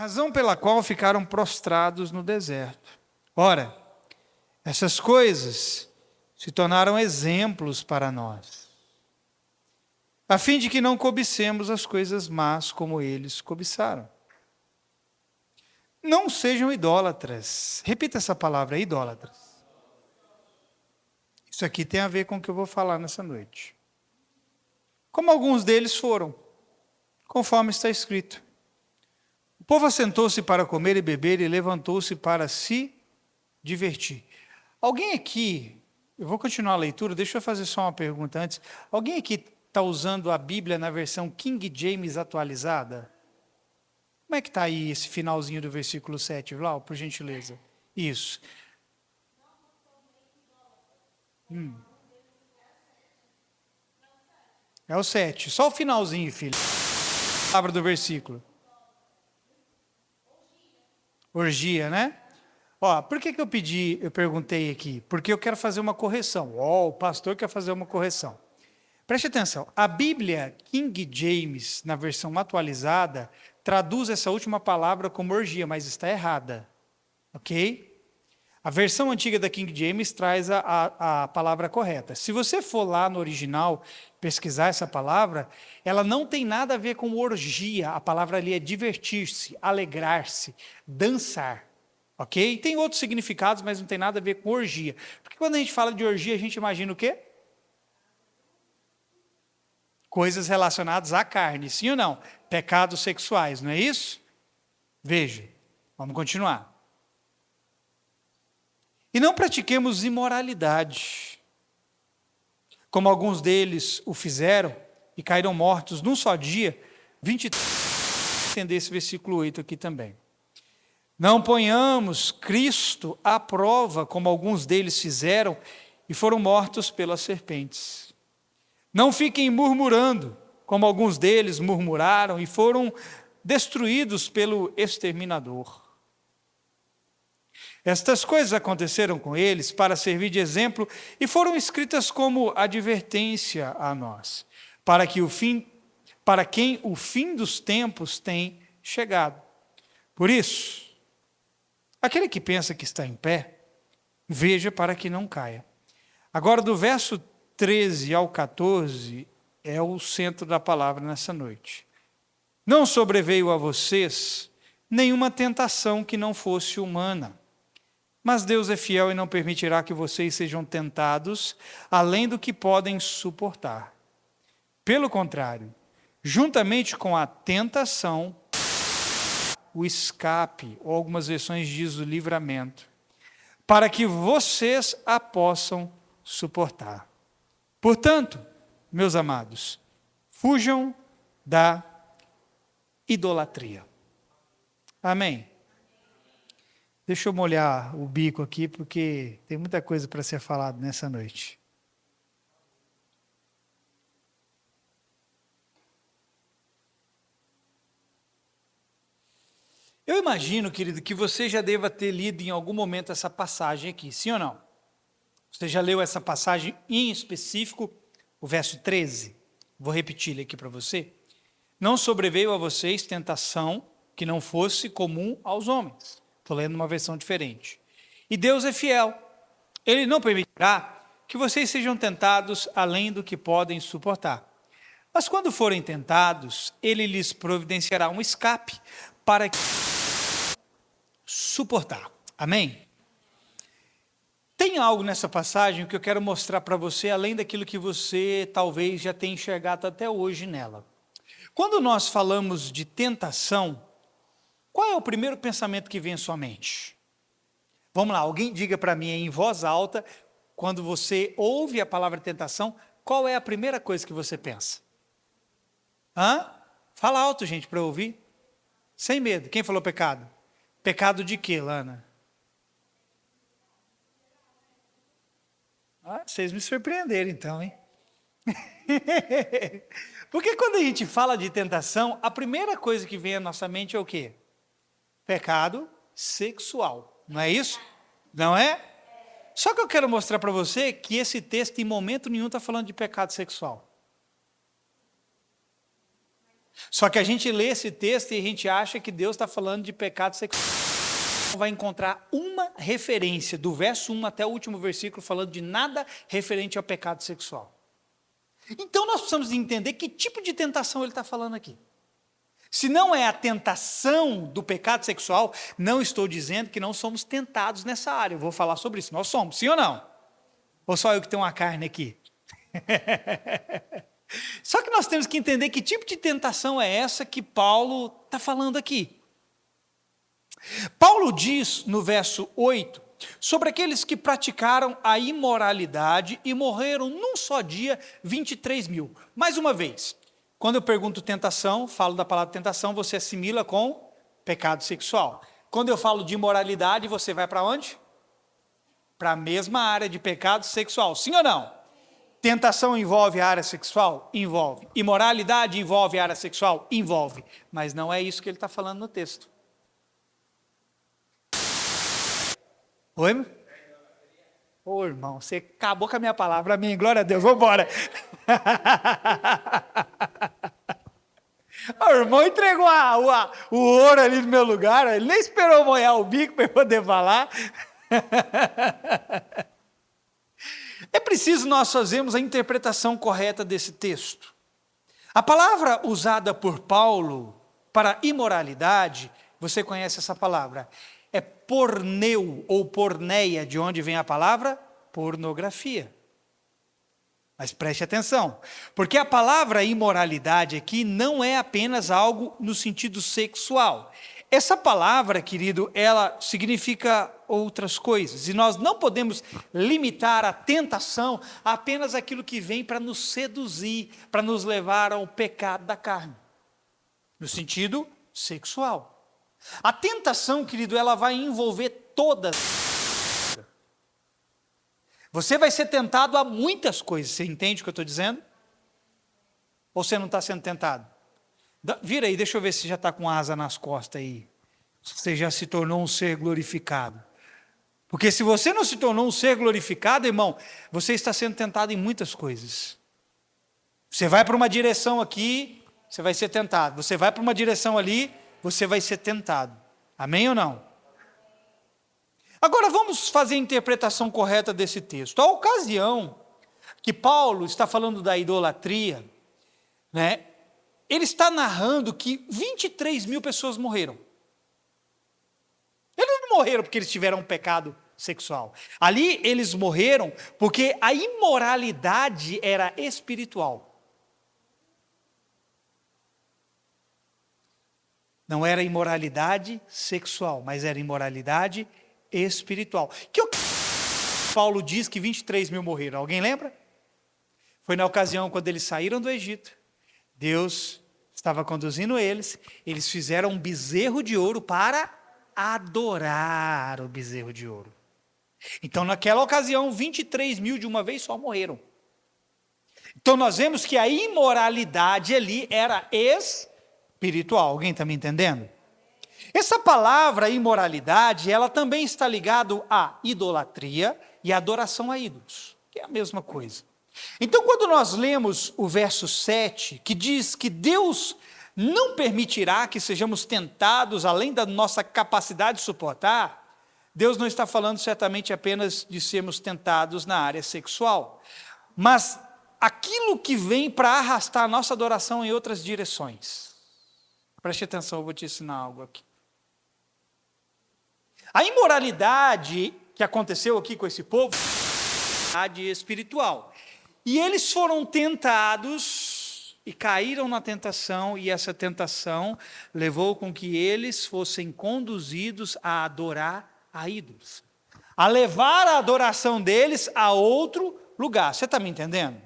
razão pela qual ficaram prostrados no deserto. Ora, essas coisas se tornaram exemplos para nós, a fim de que não cobicemos as coisas más como eles cobiçaram. Não sejam idólatras. Repita essa palavra, idólatras. Isso aqui tem a ver com o que eu vou falar nessa noite. Como alguns deles foram, conforme está escrito. O povo assentou-se para comer e beber e levantou-se para se divertir. Alguém aqui, eu vou continuar a leitura, deixa eu fazer só uma pergunta antes. Alguém aqui está usando a Bíblia na versão King James atualizada? Como é que está aí esse finalzinho do versículo 7, Vlau, por gentileza? Isso. É o 7, só o finalzinho, filho. A palavra do versículo. Orgia, né? Ó, por que eu perguntei aqui? Porque eu quero fazer uma correção. O pastor quer fazer uma correção. Preste atenção, a Bíblia King James, na versão atualizada, traduz essa última palavra como orgia, mas está errada. Ok? A versão antiga da King James traz a palavra correta. Se você for lá no original pesquisar essa palavra, ela não tem nada a ver com orgia. A palavra ali é divertir-se, alegrar-se, dançar. Ok? Tem outros significados, mas não tem nada a ver com orgia. Porque quando a gente fala de orgia, a gente imagina o quê? Coisas relacionadas à carne, sim ou não? Pecados sexuais, não é isso? Veja, vamos continuar. E não pratiquemos imoralidade, como alguns deles o fizeram e caíram mortos num só dia. 23, entender esse versículo 8 aqui também. Não ponhamos Cristo à prova, como alguns deles fizeram e foram mortos pelas serpentes. Não fiquem murmurando, como alguns deles murmuraram e foram destruídos pelo exterminador. Estas coisas aconteceram com eles para servir de exemplo e foram escritas como advertência a nós, para quem o fim dos tempos tem chegado. Por isso, aquele que pensa que está em pé, veja para que não caia. Agora, do verso 13 ao 14, é o centro da palavra nessa noite. Não sobreveio a vocês nenhuma tentação que não fosse humana. Mas Deus é fiel e não permitirá que vocês sejam tentados além do que podem suportar. Pelo contrário, juntamente com a tentação, o escape, ou algumas versões diz o livramento, para que vocês a possam suportar. Portanto, meus amados, fujam da idolatria. Amém? Deixa eu molhar o bico aqui, porque tem muita coisa para ser falado nessa noite. Eu imagino, querido, que você já deva ter lido em algum momento essa passagem aqui, sim ou não? Você já leu essa passagem em específico, o verso 13? Vou repetir ele aqui para você. Não sobreveio a vocês tentação que não fosse comum aos homens. Estou lendo uma versão diferente. E Deus é fiel. Ele não permitirá que vocês sejam tentados além do que podem suportar. Mas quando forem tentados, Ele lhes providenciará um escape para suportar. Amém? Tem algo nessa passagem que eu quero mostrar para você, além daquilo que você talvez já tenha enxergado até hoje nela. Quando nós falamos de tentação, qual é o primeiro pensamento que vem à sua mente? Vamos lá, alguém diga para mim em voz alta, quando você ouve a palavra tentação, qual é a primeira coisa que você pensa? Fala alto, gente, para eu ouvir. Sem medo. Quem falou pecado? Pecado de quê, Lana? Vocês me surpreenderam então, hein? Porque quando a gente fala de tentação, a primeira coisa que vem à nossa mente é o quê? Pecado sexual, não é isso? Não é? Só que eu quero mostrar para você que esse texto em momento nenhum está falando de pecado sexual. Só que a gente lê esse texto e a gente acha que Deus está falando de pecado sexual. Vai encontrar uma referência do verso 1 até o último versículo falando de nada referente ao pecado sexual. Então nós precisamos entender que tipo de tentação ele está falando aqui. Se não é a tentação do pecado sexual, não estou dizendo que não somos tentados nessa área. Eu vou falar sobre isso. Nós somos, sim ou não? Ou só eu que tenho uma carne aqui? Só que nós temos que entender que tipo de tentação é essa que Paulo está falando aqui. Paulo diz no verso 8, sobre aqueles que praticaram a imoralidade e morreram num só dia 23 mil. Mais uma vez, quando eu pergunto tentação, falo da palavra tentação, você assimila com pecado sexual. Quando eu falo de imoralidade, você vai para onde? Para a mesma área de pecado sexual, sim ou não? Tentação envolve a área sexual? Envolve. Imoralidade envolve a área sexual? Envolve. Mas não é isso que ele está falando no texto. Oi? Ô irmão, você acabou com a minha palavra, amém, glória a Deus, vamos embora. O irmão entregou o ouro ali no meu lugar, ele nem esperou molhar o bico para eu poder falar. É preciso nós fazermos a interpretação correta desse texto. A palavra usada por Paulo para imoralidade, você conhece essa palavra? É porneu ou porneia, de onde vem a palavra? Pornografia. Mas preste atenção, porque a palavra imoralidade aqui não é apenas algo no sentido sexual. Essa palavra, querido, ela significa outras coisas. E nós não podemos limitar a tentação a apenas aquilo que vem para nos seduzir, para nos levar ao pecado da carne. No sentido sexual. A tentação, querido, ela vai envolver todas. Você vai ser tentado a muitas coisas. Você entende o que eu estou dizendo? Ou você não está sendo tentado? Vira aí, deixa eu ver se já está com asa nas costas aí. Você já se tornou um ser glorificado. Porque se você não se tornou um ser glorificado, irmão, você está sendo tentado em muitas coisas. Você vai para uma direção aqui, você vai ser tentado. Você vai para uma direção ali, você vai ser tentado. Amém ou não? Agora vamos fazer a interpretação correta desse texto. A ocasião que Paulo está falando da idolatria, né? Ele está narrando que 23 mil pessoas morreram. Eles não morreram porque eles tiveram um pecado sexual. Ali eles morreram porque a imoralidade era espiritual. Não era imoralidade sexual, mas era imoralidade espiritual. Que Paulo diz que 23 mil morreram. Alguém lembra? Foi na ocasião quando eles saíram do Egito. Deus estava conduzindo eles fizeram um bezerro de ouro para adorar o bezerro de ouro. Então, naquela ocasião, 23 mil de uma vez só morreram. Então, nós vemos que a imoralidade ali era espiritual. Alguém está me entendendo? Essa palavra imoralidade, ela também está ligada à idolatria e à adoração a ídolos, que é a mesma coisa. Então, quando nós lemos o verso 7, que diz que Deus não permitirá que sejamos tentados além da nossa capacidade de suportar, Deus não está falando certamente apenas de sermos tentados na área sexual, mas aquilo que vem para arrastar a nossa adoração em outras direções. Preste atenção, eu vou te ensinar algo aqui. A imoralidade que aconteceu aqui com esse povo é espiritual. E eles foram tentados e caíram na tentação, e essa tentação levou com que eles fossem conduzidos a adorar a ídolos, a levar a adoração deles a outro lugar. Você está me entendendo?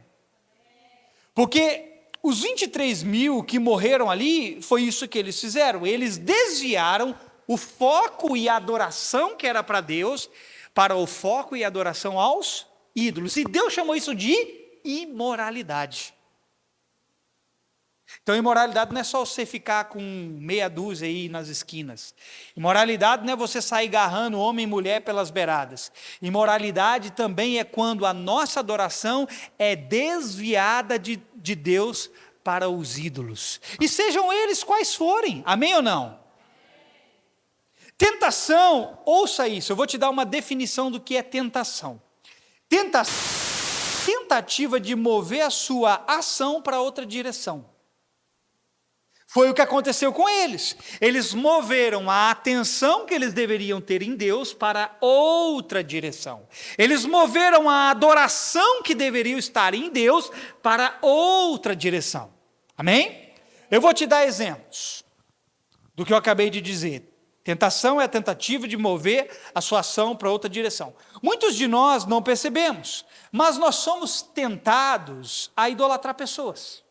Porque os 23 mil que morreram ali, foi isso que eles fizeram. Eles desviaram o foco e a adoração que era para Deus, para o foco e a adoração aos ídolos. E Deus chamou isso de imoralidade. Então, imoralidade não é só você ficar com meia dúzia aí nas esquinas. Imoralidade não é você sair agarrando homem e mulher pelas beiradas. Imoralidade também é quando a nossa adoração é desviada de Deus para os ídolos, e sejam eles quais forem. Amém ou não? Tentação, ouça isso, eu vou te dar uma definição do que é tentação. Tentativa de mover a sua ação para outra direção. Foi o que aconteceu com eles. Eles moveram a atenção que eles deveriam ter em Deus para outra direção. Eles moveram a adoração que deveriam estar em Deus para outra direção. Amém? Eu vou te dar exemplos do que eu acabei de dizer. Tentação é a tentativa de mover a sua ação para outra direção. Muitos de nós não percebemos, mas nós somos tentados a idolatrar pessoas.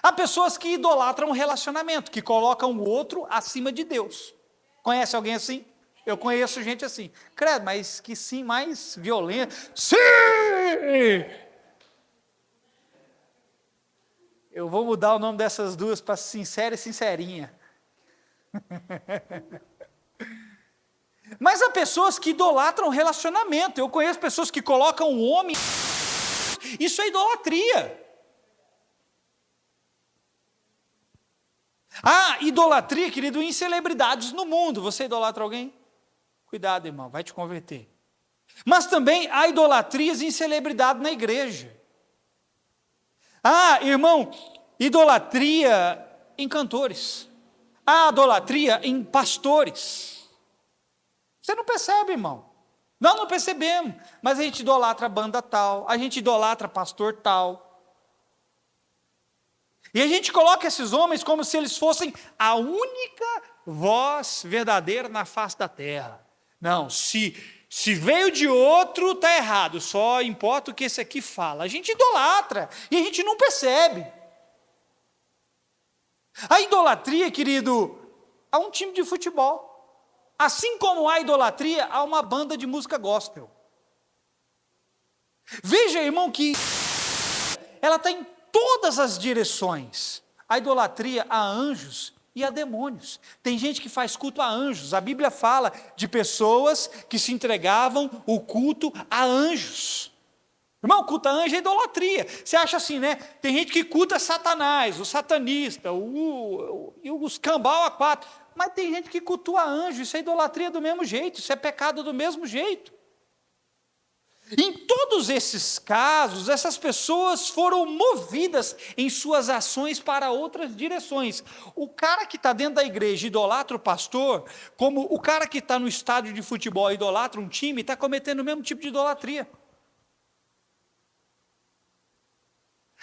Há pessoas que idolatram um relacionamento, que colocam o outro acima de Deus. Conhece alguém assim? Eu conheço gente assim. Credo, mas que sim, mais violento. Sim! Eu vou mudar o nome dessas duas para sincera e sincerinha. Mas há pessoas que idolatram relacionamento. Eu conheço pessoas que colocam o homem. Isso é idolatria. Há idolatria, querido, em celebridades no mundo. Você idolatra alguém? Cuidado, irmão, vai te converter. Mas também há idolatrias em celebridade na igreja. Há, irmão, idolatria em cantores. Há idolatria em pastores. Você não percebe, irmão. Nós não percebemos, mas a gente idolatra a banda tal, a gente idolatra pastor tal. E a gente coloca esses homens como se eles fossem a única voz verdadeira na face da terra. Não, se veio de outro, está errado, só importa o que esse aqui fala. A gente idolatra e a gente não percebe. A idolatria, querido, há um time de futebol. Assim como há idolatria, há uma banda de música gospel. Veja, irmão, que ela está em todas as direções. A idolatria a anjos e a demônios. Tem gente que faz culto a anjos. A Bíblia fala de pessoas que se entregavam o culto a anjos. Irmão, culto a anjo é idolatria. Você acha assim, né? Tem gente que culta Satanás, o satanista, os cambal a quatro. Mas tem gente que cultua anjo. Isso é idolatria do mesmo jeito. Isso é pecado do mesmo jeito. Em todos esses casos, essas pessoas foram movidas em suas ações para outras direções. O cara que está dentro da igreja idolatra o pastor, como o cara que está no estádio de futebol idolatra um time, está cometendo o mesmo tipo de idolatria.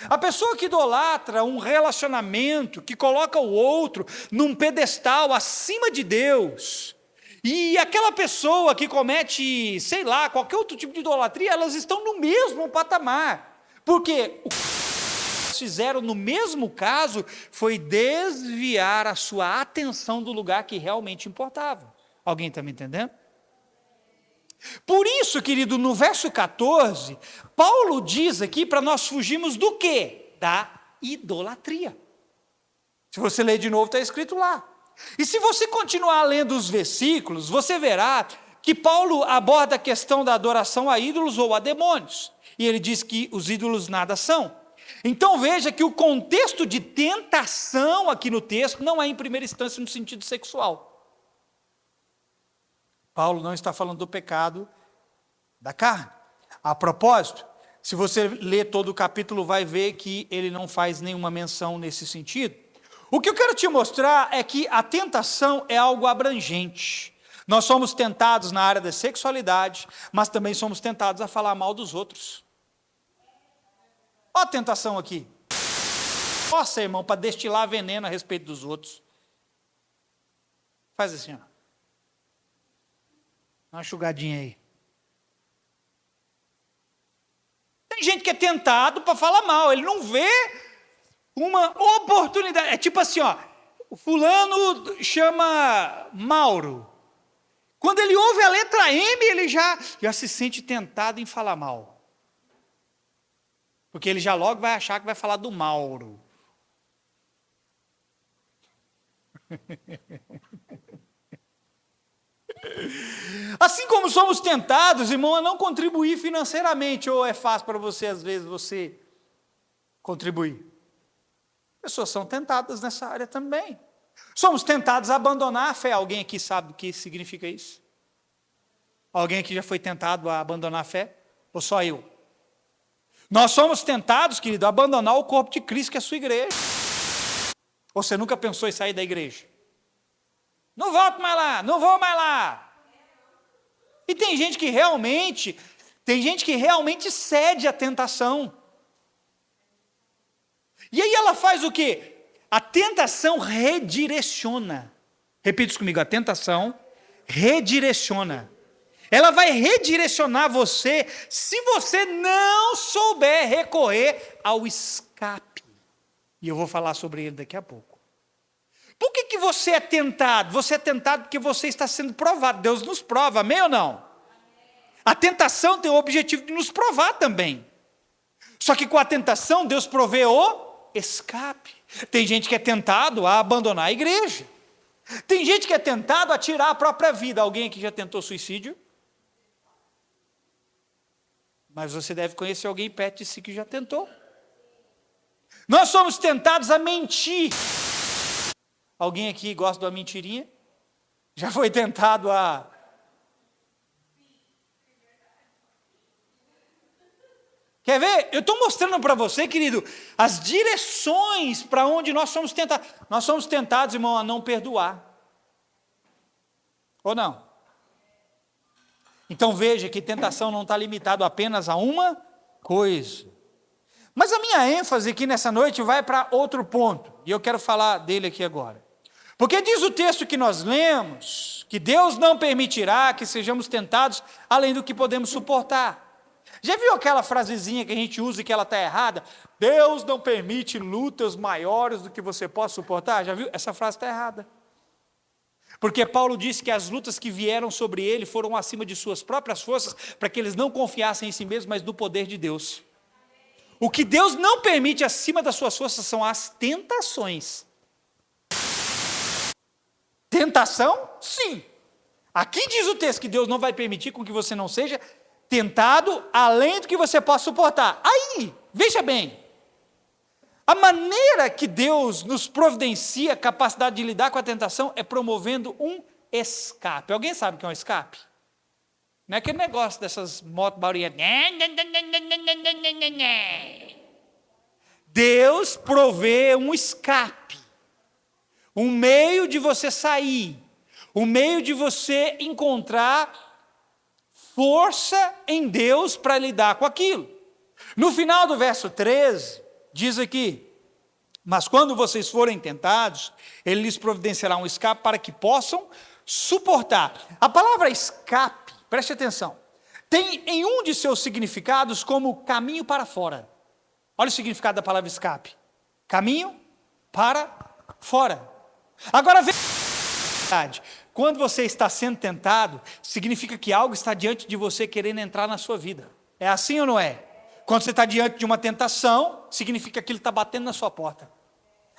A pessoa que idolatra um relacionamento, que coloca o outro num pedestal acima de Deus, e aquela pessoa que comete, sei lá, qualquer outro tipo de idolatria, elas estão no mesmo patamar. Porque o que eles fizeram no mesmo caso foi desviar a sua atenção do lugar que realmente importava. Alguém está me entendendo? Por isso, querido, no verso 14, Paulo diz aqui para nós fugirmos do quê? Da idolatria. Se você ler de novo, está escrito lá. E se você continuar lendo os versículos, você verá que Paulo aborda a questão da adoração a ídolos ou a demônios. E ele diz que os ídolos nada são. Então veja que o contexto de tentação aqui no texto não é em primeira instância no sentido sexual. Paulo não está falando do pecado da carne. A propósito, se você ler todo o capítulo, vai ver que ele não faz nenhuma menção nesse sentido. O que eu quero te mostrar é que a tentação é algo abrangente. Nós somos tentados na área da sexualidade, mas também somos tentados a falar mal dos outros. Olha a tentação aqui. Nossa, irmão, para destilar veneno a respeito dos outros. Faz assim, ó. Dá uma enxugadinha aí. Tem gente que é tentado para falar mal, ele não vê uma oportunidade. É tipo assim, ó, o fulano chama Mauro. Quando ele ouve a letra M, ele já se sente tentado em falar mal. Porque ele já logo vai achar que vai falar do Mauro. Assim como somos tentados, irmão, a não contribuir financeiramente, ou é fácil para você, às vezes, você contribuir? pessoas são tentadas nessa área também. Somos tentados a abandonar a fé. Alguém aqui sabe o que significa isso? Alguém aqui já foi tentado a abandonar a fé? Ou só eu? Nós somos tentados, querido, a abandonar o corpo de Cristo, que é a sua igreja. Ou você nunca pensou em sair da igreja? Não volto mais lá, não vou mais lá. E tem gente que realmente cede à tentação. E aí ela faz o quê? A tentação redireciona. Repita isso comigo, a tentação redireciona. Ela vai redirecionar você se você não souber recorrer ao escape. E eu vou falar sobre ele daqui a pouco. Por que você é tentado? Você é tentado porque você está sendo provado. Deus nos prova, amém ou não? A tentação tem o objetivo de nos provar também. Só que com a tentação, Deus provê o escape. Tem gente que é tentado a abandonar a igreja. Tem gente que é tentado a tirar a própria vida. Alguém aqui já tentou suicídio? Mas você deve conhecer alguém perto de si que já tentou. Nós somos tentados a mentir. Alguém aqui gosta de uma mentirinha? Já foi tentado a... Quer ver? Eu estou mostrando para você, querido, as direções para onde nós somos tentados. Nós somos tentados, irmão, a não perdoar. Ou não? Então veja que tentação não está limitado apenas a uma coisa. Mas a minha ênfase aqui nessa noite vai para outro ponto. E eu quero falar dele aqui agora. Porque diz o texto que nós lemos, que Deus não permitirá que sejamos tentados além do que podemos suportar. Já viu aquela frasezinha que a gente usa e que ela está errada? Deus não permite lutas maiores do que você possa suportar. Já viu? Essa frase está errada. Porque Paulo disse que as lutas que vieram sobre ele foram acima de suas próprias forças, para que eles não confiassem em si mesmos, mas no poder de Deus. O que Deus não permite acima das suas forças são as tentações. Tentação? Sim. Aqui diz o texto que Deus não vai permitir com que você não seja tentado além do que você possa suportar. Aí, veja bem, a maneira que Deus nos providencia a capacidade de lidar com a tentação é promovendo um escape. Alguém sabe o que é um escape? Não é aquele negócio dessas motos barulhentas. Deus provê um escape, um meio de você sair, um meio de você encontrar força em Deus para lidar com aquilo. No final do verso 13, diz aqui: mas quando vocês forem tentados, Ele lhes providenciará um escape para que possam suportar. A palavra escape, preste atenção, tem em um de seus significados como caminho para fora. Olha o significado da palavra escape: caminho para fora. Agora veja, quando você está sendo tentado, significa que algo está diante de você querendo entrar na sua vida. É assim ou não é? Quando você está diante de uma tentação, significa que aquilo está batendo na sua porta.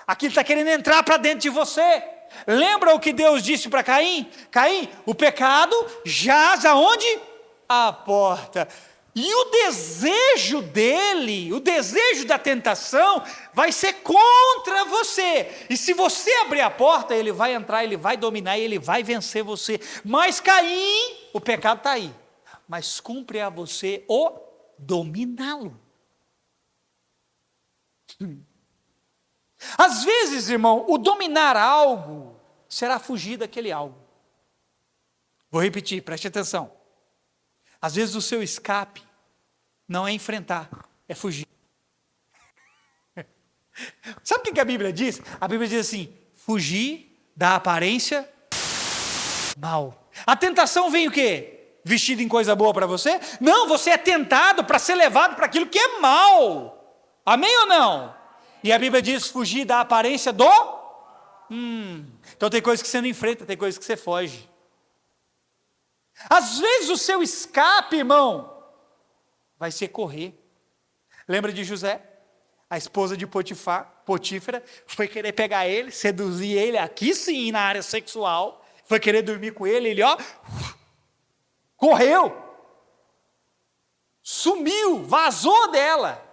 Aquilo está querendo entrar para dentro de você. Lembra o que Deus disse para Caim? Caim, o pecado jaz aonde? À porta. E o desejo dele, o desejo da tentação, vai ser contra você. E se você abrir a porta, ele vai entrar, ele vai dominar e ele vai vencer você. Mas Caim, o pecado está aí. Mas cumpre a você o dominá-lo. Às vezes, irmão, o dominar algo será fugir daquele algo. Vou repetir, preste atenção. Às vezes o seu escape não é enfrentar, é fugir. Sabe o que a Bíblia diz? A Bíblia diz assim: fugir da aparência mal. A tentação vem o quê? Vestido em coisa boa para você? Não, você é tentado para ser levado para aquilo que é mal. Amém ou não? E a Bíblia diz fugir da aparência do... Então tem coisas que você não enfrenta, tem coisas que você foge. Às vezes o seu escape, irmão, vai ser correr. Lembra de José? A esposa de Potífera, foi querer pegar ele, seduzir ele, aqui sim, na área sexual, foi querer dormir com ele, ele correu, sumiu, vazou dela.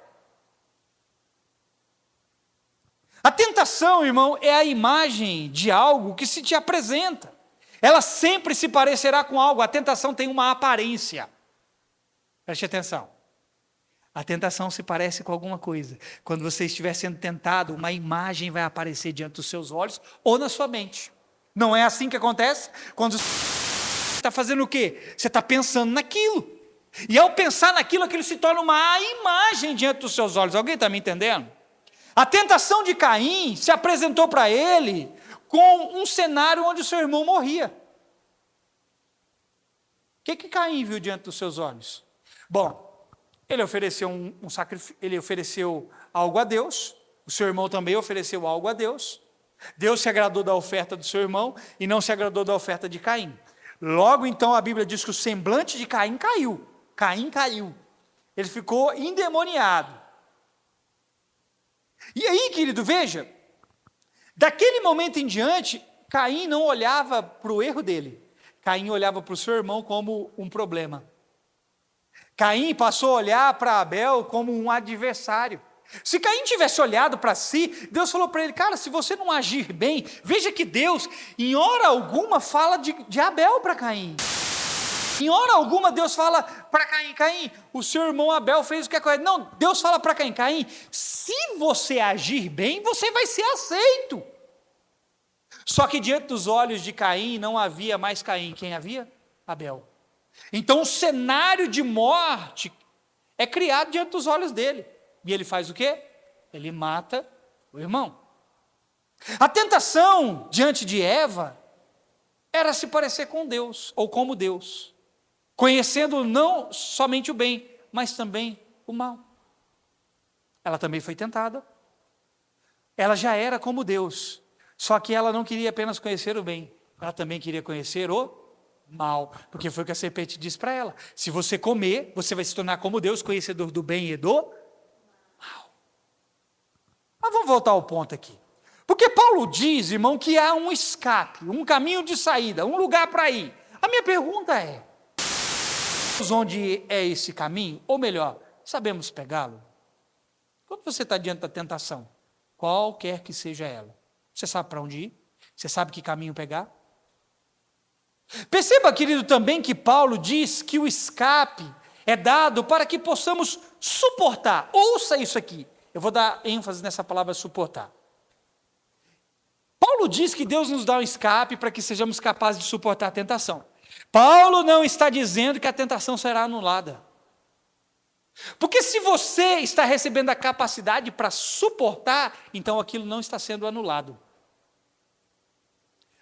A tentação, irmão, é a imagem de algo que se te apresenta. Ela sempre se parecerá com algo. A tentação tem uma aparência. Preste atenção. A tentação se parece com alguma coisa. Quando você estiver sendo tentado, uma imagem vai aparecer diante dos seus olhos ou na sua mente. Não é assim que acontece? Quando você está fazendo o quê? Você está pensando naquilo. E ao pensar naquilo, aquilo se torna uma imagem diante dos seus olhos. Alguém está me entendendo? A tentação de Caim se apresentou para ele com um cenário onde o seu irmão morria. O que Caim viu diante dos seus olhos? Bom, ele ofereceu um sacrifício, ele ofereceu algo a Deus, o seu irmão também ofereceu algo a Deus. Deus se agradou da oferta do seu irmão e não se agradou da oferta de Caim. Logo então a Bíblia diz que o semblante de Caim caiu. Caim caiu. Ele ficou endemoniado. E aí, querido, veja, daquele momento em diante, Caim não olhava para o erro dele. Caim olhava para o seu irmão como um problema. Caim passou a olhar para Abel como um adversário. Se Caim tivesse olhado para si, Deus falou para ele, cara, se você não agir bem, veja que Deus, em hora alguma, fala de Abel para Caim. Em hora alguma, Deus fala para Caim, Caim, o seu irmão Abel fez o que é correto. Não, Deus fala para Caim, Caim, se você agir bem, você vai ser aceito. Só que diante dos olhos de Caim, não havia mais Caim. Quem havia? Abel. Então o cenário de morte é criado diante dos olhos dele. E ele faz o quê? Ele mata o irmão. A tentação diante de Eva era se parecer com Deus, ou como Deus, conhecendo não somente o bem, mas também o mal. Ela também foi tentada. Ela já era como Deus, só que ela não queria apenas conhecer o bem, ela também queria conhecer o mal, porque foi o que a serpente disse para ela: se você comer, você vai se tornar como Deus, conhecedor do bem e do mal. Mas vamos voltar ao ponto aqui. Porque Paulo diz, irmão, que há um escape, um caminho de saída, um lugar para ir. A minha pergunta é: onde é esse caminho? Ou melhor, sabemos pegá-lo? Quando você está diante da tentação, qualquer que seja ela, você sabe para onde ir? Você sabe que caminho pegar? Perceba, querido, também que Paulo diz que o escape é dado para que possamos suportar. Ouça isso aqui. Eu vou dar ênfase nessa palavra suportar. Paulo diz que Deus nos dá um escape para que sejamos capazes de suportar a tentação. Paulo não está dizendo que a tentação será anulada. Porque se você está recebendo a capacidade para suportar, então aquilo não está sendo anulado.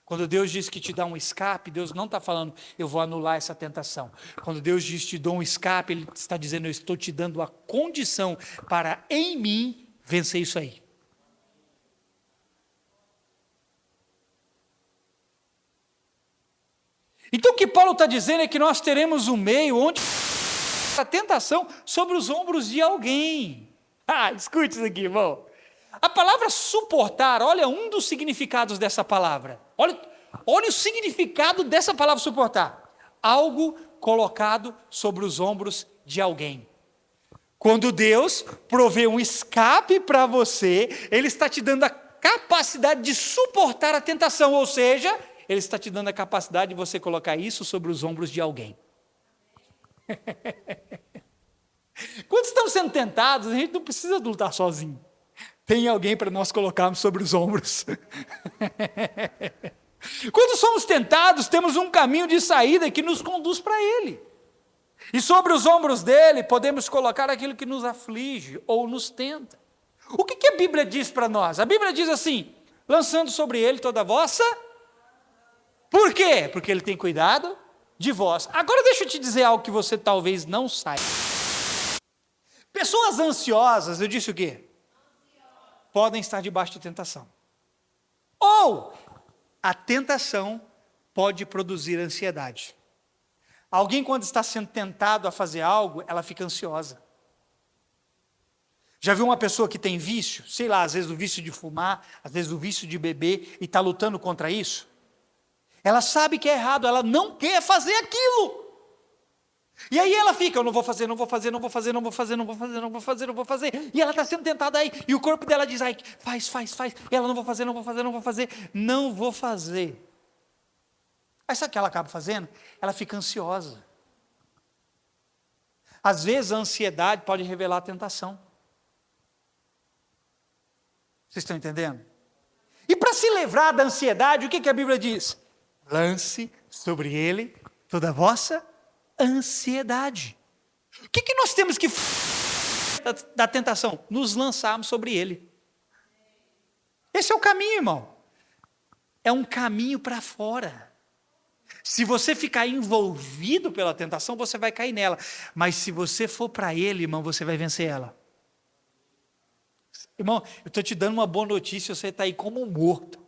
Quando Deus diz que te dá um escape, Deus não está falando, eu vou anular essa tentação. Quando Deus diz que te dou um escape, Ele está dizendo, eu estou te dando a condição para, em mim, vencer isso aí. Então o que Paulo está dizendo é que nós teremos um meio onde a tentação sobre os ombros de alguém. Escute isso aqui, irmão. A palavra suportar, olha um dos significados dessa palavra. Olha o significado dessa palavra suportar. Algo colocado sobre os ombros de alguém. Quando Deus provê um escape para você, Ele está te dando a capacidade de suportar a tentação, ou seja, Ele está te dando a capacidade de você colocar isso sobre os ombros de alguém. Quando estamos sendo tentados, a gente não precisa lutar sozinho. Tem alguém para nós colocarmos sobre os ombros. Quando somos tentados, temos um caminho de saída que nos conduz para Ele. E sobre os ombros dele, podemos colocar aquilo que nos aflige ou nos tenta. O que a Bíblia diz para nós? A Bíblia diz assim, lançando sobre Ele toda a vossa... Por quê? Porque Ele tem cuidado de vós. Agora deixa eu te dizer algo que você talvez não saiba. Pessoas ansiosas, eu disse o quê? Podem estar debaixo de tentação. Ou a tentação pode produzir ansiedade. Alguém, quando está sendo tentado a fazer algo, ela fica ansiosa. Já viu uma pessoa que tem vício? Sei lá, às vezes o vício de fumar, às vezes o vício de beber, e está lutando contra isso? Ela sabe que é errado, ela não quer fazer aquilo. E aí ela fica, eu não vou fazer, não vou fazer, não vou fazer, não vou fazer, não vou fazer, não vou fazer, não vou fazer. E ela está sendo tentada aí, e o corpo dela diz, ai, faz, faz, faz. E ela, não vou fazer, não vou fazer, não vou fazer, não vou fazer. Aí sabe o que ela acaba fazendo? Ela fica ansiosa. Às vezes a ansiedade pode revelar a tentação. Vocês estão entendendo? E para se livrar da ansiedade, o que a Bíblia diz? Lance sobre ele toda a vossa ansiedade. O que nós temos que fazer da tentação? Nos lançarmos sobre ele. Esse é o caminho, irmão. É um caminho para fora. Se você ficar envolvido pela tentação, você vai cair nela. Mas se você for para ele, irmão, você vai vencer ela. Irmão, eu estou te dando uma boa notícia, você está aí como um morto.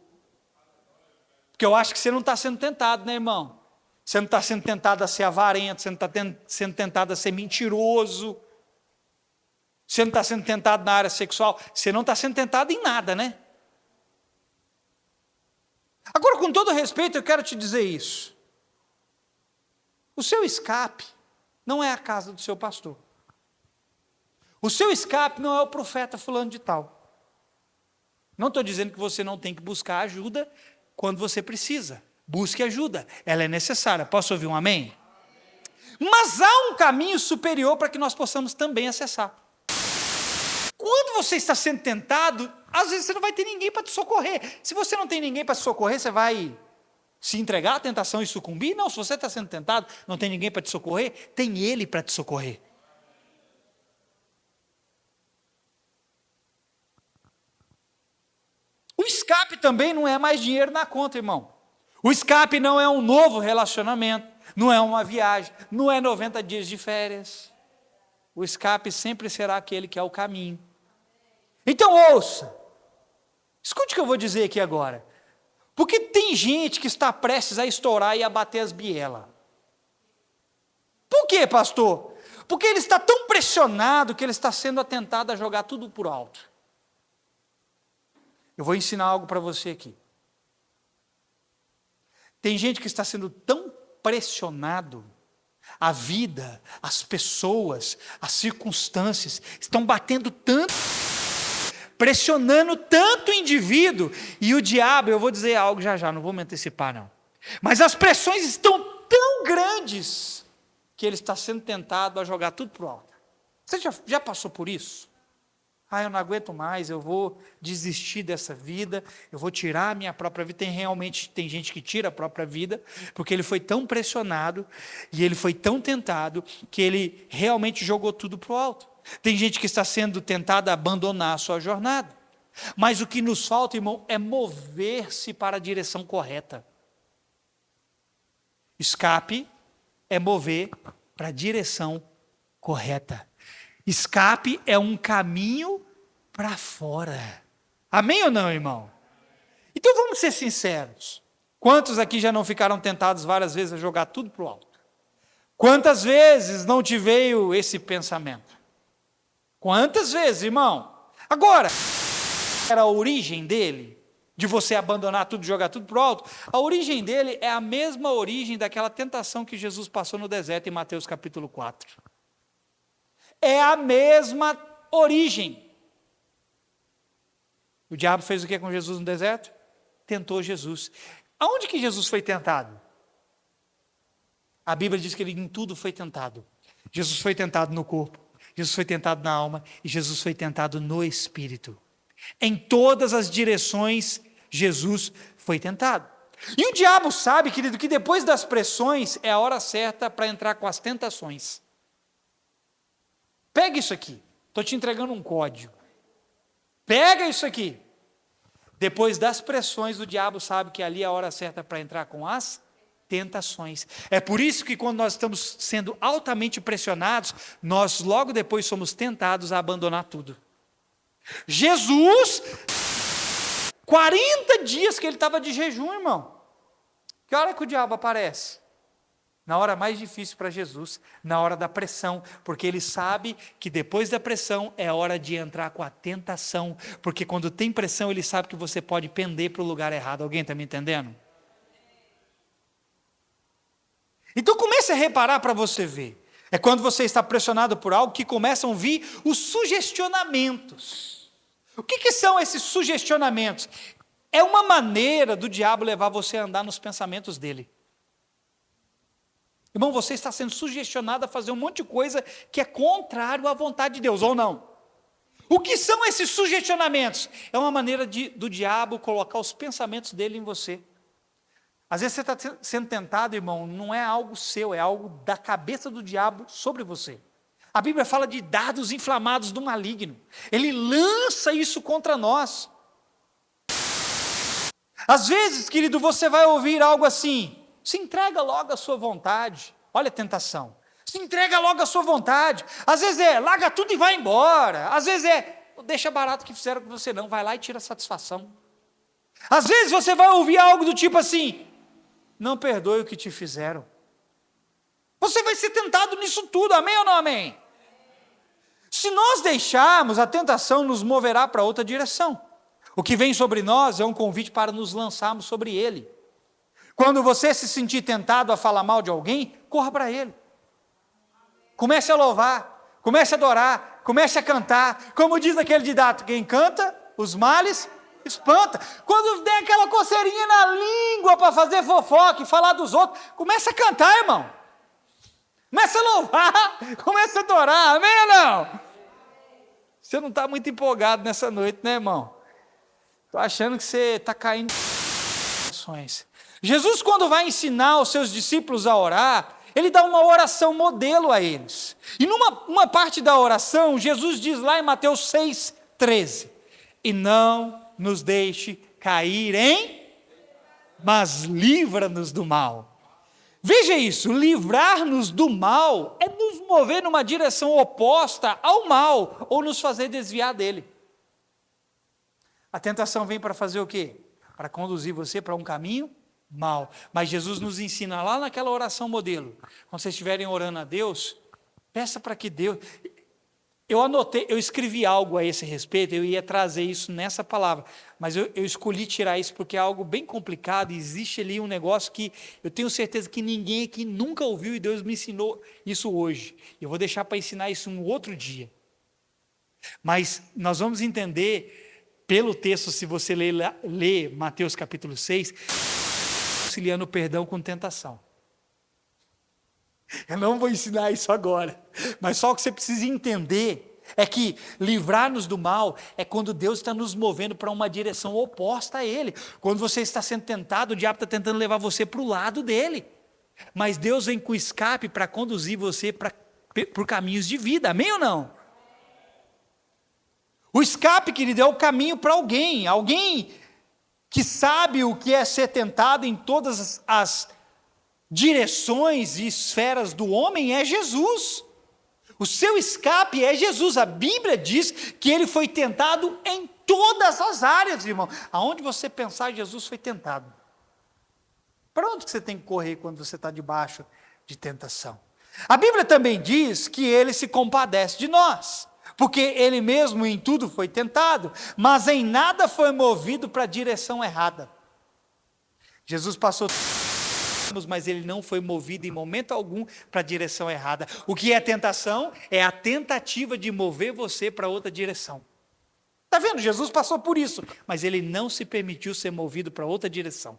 Porque eu acho que você não está sendo tentado, né, irmão? Você não está sendo tentado a ser avarento, você não está sendo tentado a ser mentiroso. Você não está sendo tentado na área sexual, você não está sendo tentado em nada, né? Agora, com todo respeito, eu quero te dizer isso. O seu escape não é a casa do seu pastor. O seu escape não é o profeta fulano de tal. Não estou dizendo que você não tem que buscar ajuda quando você precisa. Busque ajuda, ela é necessária. Posso ouvir um amém? Mas há um caminho superior para que nós possamos também acessar. Quando você está sendo tentado, às vezes você não vai ter ninguém para te socorrer. Se você não tem ninguém para te socorrer, você vai se entregar à tentação e sucumbir? Não, se você está sendo tentado, não tem ninguém para te socorrer, tem Ele para te socorrer. O escape também não é mais dinheiro na conta, irmão. O escape não é um novo relacionamento, não é uma viagem, não é 90 dias de férias. O escape sempre será aquele que é o caminho. Então ouça, escute o que eu vou dizer aqui agora. Porque tem gente que está prestes a estourar e a bater as bielas. Por quê, pastor? Porque ele está tão pressionado que ele está sendo atentado a jogar tudo por alto. Eu vou ensinar algo para você aqui. Tem gente que está sendo tão pressionado, a vida, as pessoas, as circunstâncias, estão batendo tanto, pressionando tanto o indivíduo, e o diabo, eu vou dizer algo já, não vou me antecipar não, mas as pressões estão tão grandes, que ele está sendo tentado a jogar tudo para o alto. Você já passou por isso? Eu não aguento mais, eu vou desistir dessa vida, eu vou tirar a minha própria vida. Tem gente que tira a própria vida, porque ele foi tão pressionado, e ele foi tão tentado, que ele realmente jogou tudo para o alto. Tem gente que está sendo tentada a abandonar a sua jornada. Mas o que nos falta, irmão, é mover-se para a direção correta. Escape é mover para a direção correta. Escape é um caminho para fora. Amém ou não, irmão? Então vamos ser sinceros. Quantos aqui já não ficaram tentados várias vezes a jogar tudo para o alto? Quantas vezes não te veio esse pensamento? Quantas vezes, irmão? Agora, era a origem dele, de você abandonar tudo e jogar tudo para o alto? A origem dele é a mesma origem daquela tentação que Jesus passou no deserto em Mateus capítulo 4. É a mesma origem. O diabo fez o que com Jesus no deserto? Tentou Jesus. Aonde que Jesus foi tentado? A Bíblia diz que ele em tudo foi tentado. Jesus foi tentado no corpo, Jesus foi tentado na alma e Jesus foi tentado no espírito. Em todas as direções, Jesus foi tentado. E o diabo sabe, querido, que depois das pressões é a hora certa para entrar com as tentações. Pega isso aqui, estou te entregando um código. Pega isso aqui. Depois das pressões, o diabo sabe que ali é a hora certa para entrar com as tentações. É por isso que quando nós estamos sendo altamente pressionados, nós logo depois somos tentados a abandonar tudo. Jesus, 40 dias que ele estava de jejum, irmão. Que hora que o diabo aparece? Na hora mais difícil para Jesus, na hora da pressão, porque ele sabe que depois da pressão é hora de entrar com a tentação, porque quando tem pressão ele sabe que você pode pender para o lugar errado. Alguém está me entendendo? Então comece a reparar para você ver. É quando você está pressionado por algo que começam a vir os sugestionamentos. O que são esses sugestionamentos? É uma maneira do diabo levar você a andar nos pensamentos dele. Irmão, você está sendo sugestionado a fazer um monte de coisa que é contrário à vontade de Deus, ou não? O que são esses sugestionamentos? É uma maneira do diabo colocar os pensamentos dele em você. Às vezes você está sendo tentado, irmão, não é algo seu, é algo da cabeça do diabo sobre você. A Bíblia fala de dardos inflamados do maligno. Ele lança isso contra nós. Às vezes, querido, você vai ouvir algo assim: se entrega logo à sua vontade. Olha a tentação. Se entrega logo à sua vontade. Às vezes larga tudo e vai embora. Às vezes deixa barato o que fizeram com você não, vai lá e tira a satisfação. Às vezes você vai ouvir algo do tipo assim: não perdoe o que te fizeram. Você vai ser tentado nisso tudo, amém ou não amém? Se nós deixarmos, a tentação nos moverá para outra direção. O que vem sobre nós é um convite para nos lançarmos sobre ele. Quando você se sentir tentado a falar mal de alguém, corra para ele. Comece a louvar, comece a adorar, comece a cantar. Como diz aquele ditado: quem canta, os males espanta. Quando der aquela coceirinha na língua para fazer fofoca e falar dos outros, comece a cantar, irmão. Comece a louvar, comece a adorar, amém ou não? Você não está muito empolgado nessa noite, né, irmão? Estou achando que você está caindo em orações. Jesus, quando vai ensinar os seus discípulos a orar, ele dá uma oração modelo a eles. E numa parte da oração, Jesus diz lá em Mateus 6,13: e não nos deixe cair mas livra-nos do mal. Veja isso, livrar-nos do mal é nos mover numa direção oposta ao mal, ou nos fazer desviar dele. A tentação vem para fazer o quê? Para conduzir você para um caminho mal. Mas Jesus nos ensina lá naquela oração modelo. Quando vocês estiverem orando a Deus, peça para que Deus... Eu escrevi algo a esse respeito, eu ia trazer isso nessa palavra, mas eu escolhi tirar isso porque é algo bem complicado, e existe ali um negócio que eu tenho certeza que ninguém aqui nunca ouviu, e Deus me ensinou isso hoje. Eu vou deixar para ensinar isso um outro dia. Mas nós vamos entender, pelo texto, se você ler Mateus capítulo 6, auxiliando o perdão com tentação. Eu não vou ensinar isso agora, mas só o que você precisa entender é que livrar-nos do mal é quando Deus está nos movendo para uma direção oposta a Ele. Quando você está sendo tentado, o diabo está tentando levar você para o lado dele, mas Deus vem com escape para conduzir você por caminhos de vida, amém ou não? O escape, querido, é o caminho para alguém que sabe o que é ser tentado em todas as direções e esferas do homem, é Jesus. O seu escape é Jesus. A Bíblia diz que ele foi tentado em todas as áreas, irmão. Aonde você pensar, Jesus foi tentado. Para onde você tem que correr quando você está debaixo de tentação? A Bíblia também diz que ele se compadece de nós, porque ele mesmo em tudo foi tentado, mas em nada foi movido para a direção errada. Jesus passou, mas ele não foi movido em momento algum para a direção errada. O que é tentação? É a tentativa de mover você para outra direção. Está vendo? Jesus passou por isso, mas ele não se permitiu ser movido para outra direção.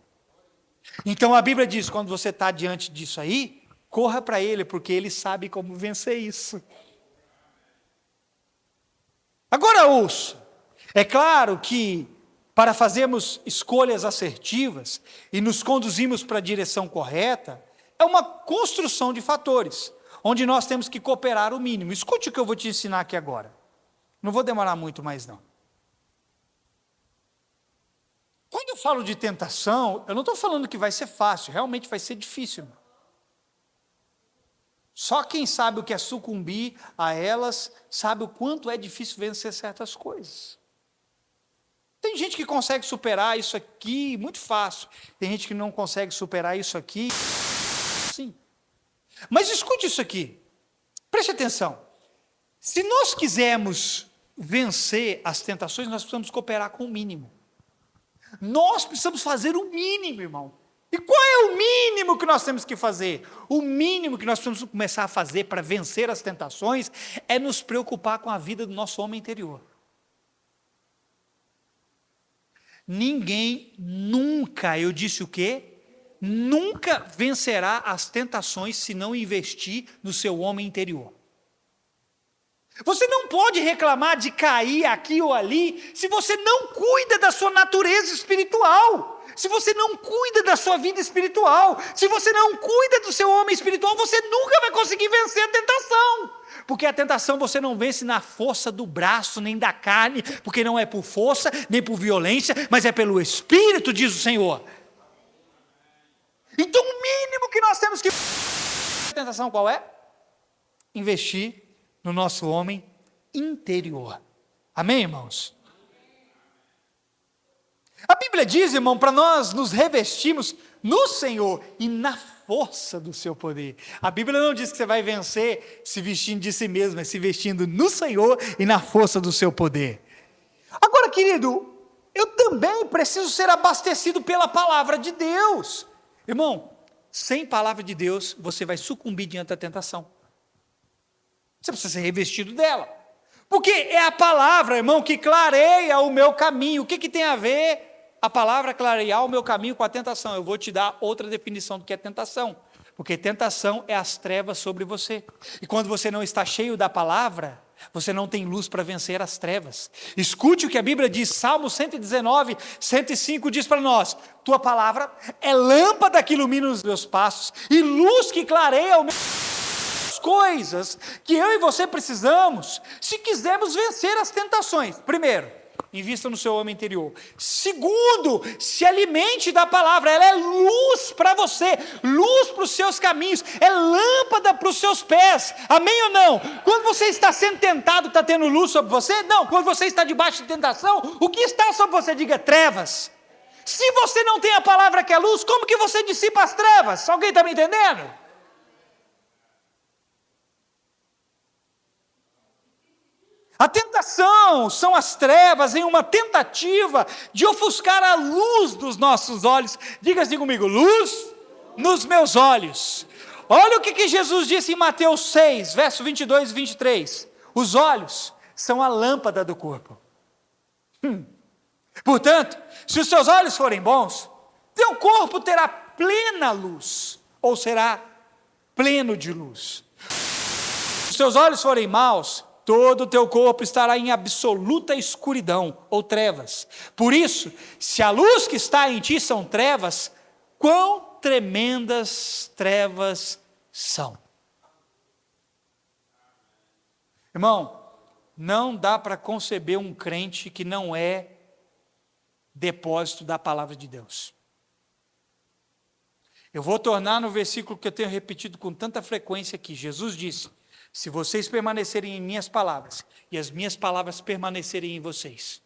Então a Bíblia diz, quando você está diante disso aí, corra para ele, porque ele sabe como vencer isso. Agora ouça, é claro que para fazermos escolhas assertivas e nos conduzirmos para a direção correta, é uma construção de fatores, onde nós temos que cooperar o mínimo. Escute o que eu vou te ensinar aqui agora. Não vou demorar muito mais não. Quando eu falo de tentação, eu não estou falando que vai ser fácil, realmente vai ser difícil. Só quem sabe o que é sucumbir a elas, sabe o quanto é difícil vencer certas coisas. Tem gente que consegue superar isso aqui muito fácil. Tem gente que não consegue superar isso aqui. Sim. Mas escute isso aqui. Preste atenção. Se nós quisermos vencer as tentações, nós precisamos cooperar com o mínimo. Nós precisamos fazer o mínimo, irmão. E qual é o mínimo que nós temos que fazer? O mínimo que nós temos que começar a fazer para vencer as tentações é nos preocupar com a vida do nosso homem interior. Ninguém nunca, eu disse o quê? Nunca vencerá as tentações se não investir no seu homem interior. Você não pode reclamar de cair aqui ou ali se você não cuida da sua natureza espiritual, se você não cuida da sua vida espiritual, se você não cuida do seu homem espiritual, você nunca vai conseguir vencer a tentação. Porque a tentação você não vence na força do braço, nem da carne, porque não é por força, nem por violência, mas é pelo Espírito, diz o Senhor. Então o mínimo que nós temos que... A tentação qual é? Investir no nosso homem interior. Amém, irmãos? A Bíblia diz, irmão, para nós nos revestirmos no Senhor e na força do seu poder. A Bíblia não diz que você vai vencer se vestindo de si mesmo, é se vestindo no Senhor e na força do seu poder. Agora, querido, eu também preciso ser abastecido pela palavra de Deus. Irmão, sem palavra de Deus, você vai sucumbir diante da tentação. Você precisa ser revestido dela. Porque é a palavra, irmão, que clareia o meu caminho. O que tem a ver a palavra clarear o meu caminho com a tentação? Eu vou te dar outra definição do que é tentação. Porque tentação é as trevas sobre você. E quando você não está cheio da palavra, você não tem luz para vencer as trevas. Escute o que a Bíblia diz, Salmo 119, 105 diz para nós: tua palavra é lâmpada que ilumina os meus passos e luz que clareia o meu... Coisas que eu e você precisamos se quisermos vencer as tentações. Primeiro, invista no seu homem interior. Segundo, se alimente da palavra, ela é luz para você, luz para os seus caminhos, é lâmpada para os seus pés. Amém ou não? Quando você está sendo tentado, está tendo luz sobre você? Não, quando você está debaixo de tentação, o que está sobre você? Diga trevas. Se você não tem a palavra que é luz, como que você dissipa as trevas? Alguém está me entendendo? A tentação são as trevas em uma tentativa de ofuscar a luz dos nossos olhos. Diga assim comigo: luz nos meus olhos. Olha o que Jesus disse em Mateus 6, verso 22 e 23. Os olhos são a lâmpada do corpo. Portanto, se os seus olhos forem bons, teu corpo terá plena luz, ou será pleno de luz. Se os seus olhos forem maus, todo o teu corpo estará em absoluta escuridão ou trevas. Por isso, se a luz que está em ti são trevas, quão tremendas trevas são. Irmão, não dá para conceber um crente que não é depósito da palavra de Deus. Eu vou tornar no versículo que eu tenho repetido com tanta frequência aqui. Jesus disse: se vocês permanecerem em minhas palavras, e as minhas palavras permanecerem em vocês.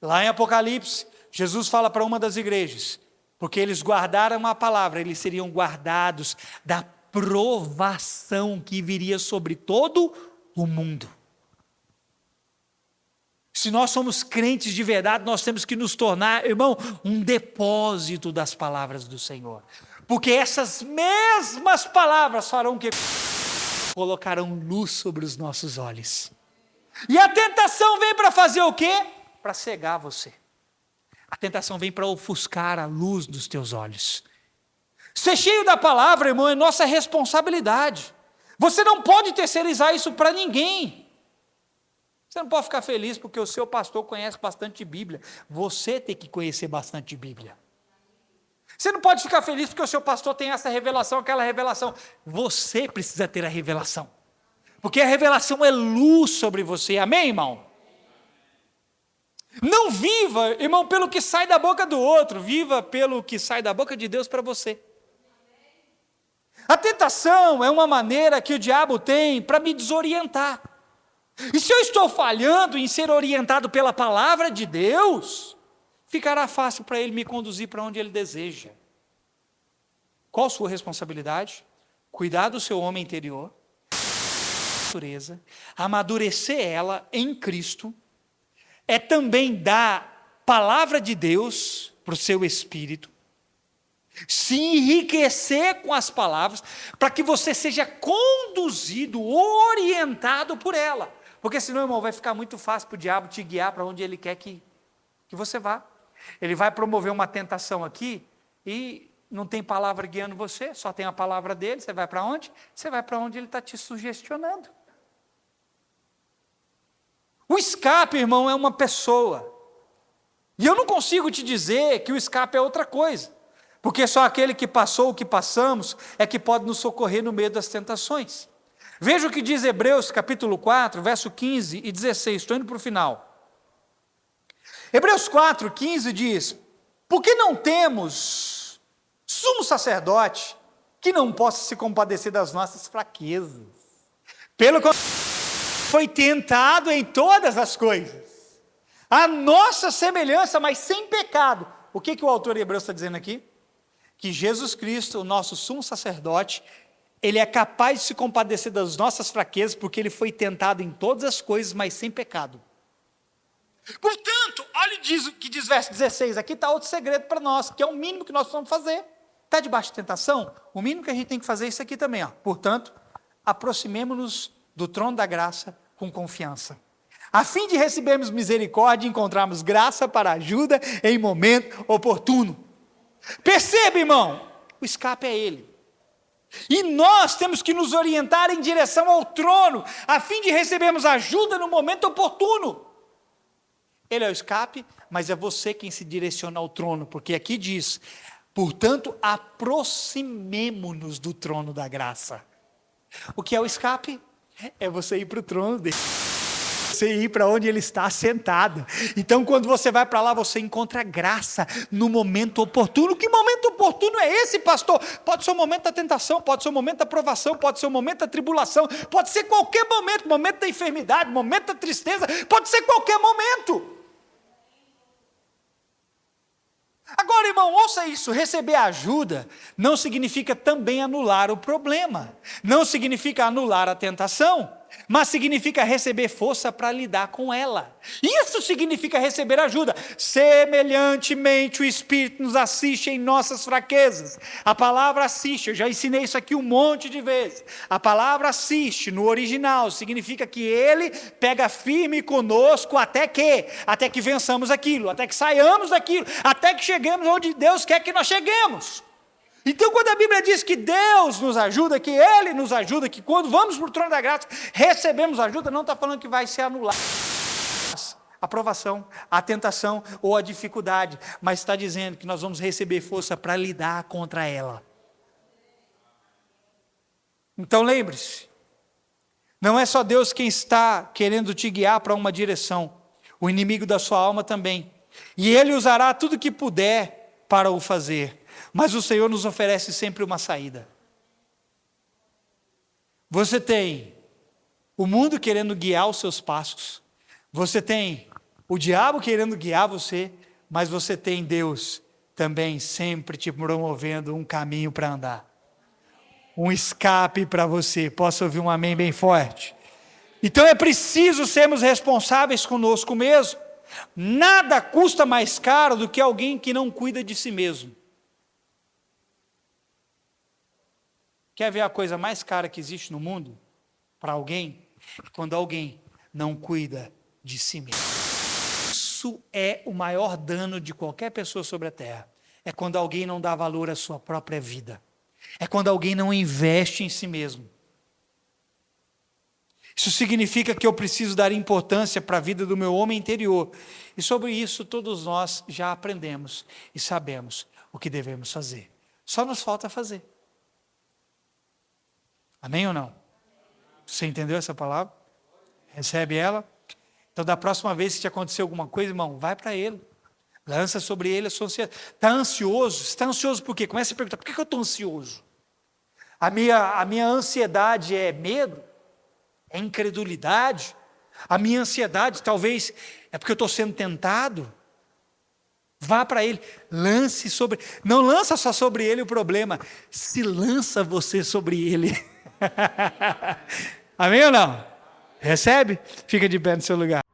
Lá em Apocalipse, Jesus fala para uma das igrejas, porque eles guardaram a palavra, eles seriam guardados da provação que viria sobre todo o mundo. Se nós somos crentes de verdade, nós temos que nos tornar, irmão, um depósito das palavras do Senhor. Porque essas mesmas palavras farão que colocarão luz sobre os nossos olhos. E a tentação vem para fazer o quê? Para cegar você. A tentação vem para ofuscar a luz dos teus olhos. Ser cheio da palavra, irmão, é nossa responsabilidade. Você não pode terceirizar isso para ninguém. Você não pode ficar feliz porque o seu pastor conhece bastante de Bíblia. Você tem que conhecer bastante de Bíblia. Você não pode ficar feliz porque o seu pastor tem essa revelação, aquela revelação. Você precisa ter a revelação. Porque a revelação é luz sobre você. Amém, irmão? Não viva, irmão, pelo que sai da boca do outro. Viva pelo que sai da boca de Deus para você. A tentação é uma maneira que o diabo tem para me desorientar. E se eu estou falhando em ser orientado pela palavra de Deus, ficará fácil para ele me conduzir para onde ele deseja. Qual a sua responsabilidade? Cuidar do seu homem interior, natureza, amadurecer ela em Cristo, é também dar palavra de Deus, para o seu espírito, se enriquecer com as palavras, para que você seja conduzido, orientado por ela. Porque senão, irmão, vai ficar muito fácil para o diabo te guiar para onde ele quer que você vá. Ele vai promover uma tentação aqui e não tem palavra guiando você, só tem a palavra dele. Você vai para onde? Você vai para onde ele está te sugestionando. O escape, irmão, é uma pessoa. E eu não consigo te dizer que o escape é outra coisa, porque só aquele que passou o que passamos é que pode nos socorrer no meio das tentações. Veja o que diz Hebreus capítulo 4, verso 15 e 16, estou indo para o final. Hebreus 4, 15 diz: porque não temos sumo sacerdote que não possa se compadecer das nossas fraquezas. Pelo contrário, foi tentado em todas as coisas, a nossa semelhança, mas sem pecado. O que o autor de Hebreus está dizendo aqui? Que Jesus Cristo, o nosso sumo sacerdote, ele é capaz de se compadecer das nossas fraquezas, porque ele foi tentado em todas as coisas, mas sem pecado. Portanto, olha o que diz verso 16, aqui está outro segredo para nós, que é o mínimo que nós precisamos fazer. Está debaixo de tentação? O mínimo que a gente tem que fazer é isso aqui também. Portanto, aproximemo-nos do trono da graça com confiança, a fim de recebermos misericórdia e encontrarmos graça para ajuda em momento oportuno. Perceba, irmão, o escape é ele. E nós temos que nos orientar em direção ao trono, a fim de recebermos ajuda no momento oportuno. Ele é o escape, mas é você quem se direciona ao trono, porque aqui diz: portanto, aproximemo-nos do trono da graça. O que é o escape? É você ir para o trono dele, você ir para onde ele está sentado. Então, quando você vai para lá, você encontra graça no momento oportuno. Que momento oportuno é esse, pastor? Pode ser o momento da tentação, pode ser o momento da provação, pode ser o momento da tribulação, pode ser qualquer momento, momento da enfermidade, momento da tristeza, pode ser qualquer momento. Agora, irmão, ouça isso: receber ajuda não significa também anular o problema, não significa anular a tentação, mas significa receber força para lidar com ela. Isso significa receber ajuda. Semelhantemente, o Espírito nos assiste em nossas fraquezas. A palavra assiste, eu já ensinei isso aqui um monte de vezes. A palavra assiste, no original, significa que Ele pega firme conosco até que vençamos aquilo, até que saiamos daquilo, até que cheguemos onde Deus quer que nós cheguemos. Então, quando a Bíblia diz que Deus nos ajuda, que Ele nos ajuda, que quando vamos para o trono da graça, recebemos ajuda, não está falando que vai ser anulado a provação, a tentação ou a dificuldade, mas está dizendo que nós vamos receber força para lidar contra ela. Então, lembre-se, não é só Deus quem está querendo te guiar para uma direção, o inimigo da sua alma também, e ele usará tudo o que puder para o fazer. Mas o Senhor nos oferece sempre uma saída. Você tem o mundo querendo guiar os seus passos, você tem o diabo querendo guiar você, mas você tem Deus também sempre te promovendo um caminho para andar, um escape para você. Posso ouvir um amém bem forte? Então é preciso sermos responsáveis conosco mesmo. Nada custa mais caro do que alguém que não cuida de si mesmo. Quer ver a coisa mais cara que existe no mundo para alguém? Quando alguém não cuida de si mesmo. Isso é o maior dano de qualquer pessoa sobre a terra. É quando alguém não dá valor à sua própria vida. É quando alguém não investe em si mesmo. Isso significa que eu preciso dar importância para a vida do meu homem interior. E sobre isso todos nós já aprendemos e sabemos o que devemos fazer. Só nos falta fazer. Amém ou não? Você entendeu essa palavra? Recebe ela? Então, da próxima vez que te acontecer alguma coisa, irmão, vai para ele. Lança sobre ele a sua ansiedade. Está ansioso? Você está ansioso por quê? Comece a perguntar: por que eu estou ansioso? A minha ansiedade é medo? É incredulidade? A minha ansiedade talvez é porque eu estou sendo tentado? Vá para ele, lance sobre, não lança só sobre ele o problema, se lança você sobre ele. Amém ou não? Recebe? Fica de pé no seu lugar.